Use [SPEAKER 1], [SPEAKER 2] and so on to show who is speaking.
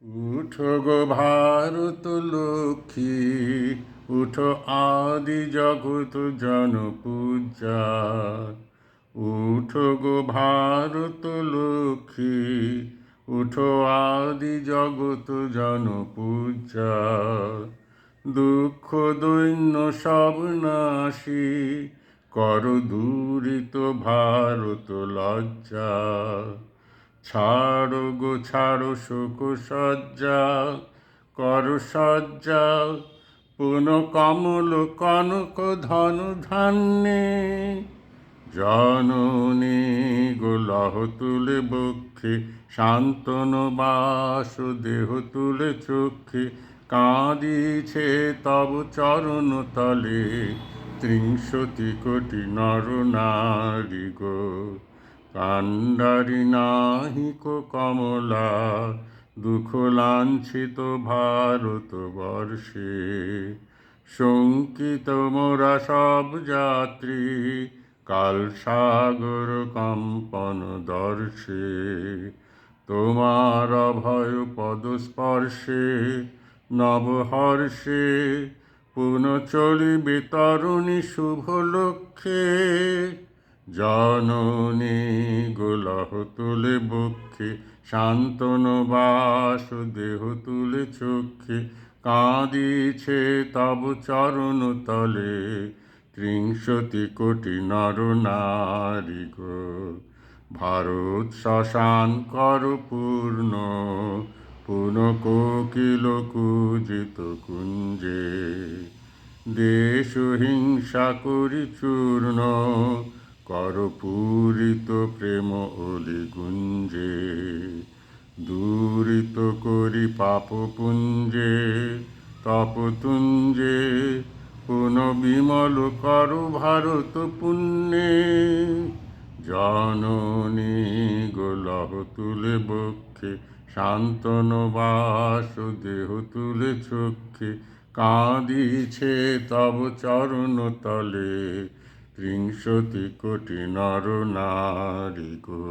[SPEAKER 1] উঠো গো ভারত লক্ষ্মী, উঠো আদি জগৎ জনপূজা। উঠো গো ভারত লক্ষ্মী, উঠো আদি জগৎ জনপূজা। দুঃখ দৈন্য সব নাশী, কর দূরিত ভারত লজ্জা। ছাড়ো গো ছাড়ো শোক সজ্জা, কর সজ্জা পুন কমল কনক ধন ধান্যে। জননী গো লহ তুলে বক্ষে, শান্তনু বাস দেহ তুলে চক্ষে। কাঁদিছে তব চরণ তলে, ত্রিংশতি কোটি নর নারী গো। কান্ডারি নাহিক কমলা, দুঃখ লাঞ্ছিত ভারত বর্ষে। শঙ্কিত মোরা সব যাত্রী, কাল সাগর কম্পন দর্শে। তোমার অভয় পদস্পর্শে নবহর্ষে, পুন চলিবে তরুণী শুভ লক্ষ্যে। জননী গো লহ তুলে বক্ষে, শান্তনু বাস দেহ তুলে চক্ষে। কাঁদিছে তব চরণ তলে, ত্রিংশতি কোটি নর নারী গো। ভারত শ্মশান কর পূর্ণ, পুন কোকিল কূজিত কুঞ্জে। দেশ হিংসা করি চূর্ণ, কর পূরিত প্রেম অলি গুঞ্জে। দূরিত করি পাপ পুঞ্জে, তপতুঞ্জে। পুন বিমল কর ভারত পুণ্যে। জননী গো লহ তুলে বক্ষে, শান্তনু বাস দেহ তুলে চক্ষে। কাঁদিছে তব চরণ তলে, ত্রিংশতি কোটি নর নারী গো।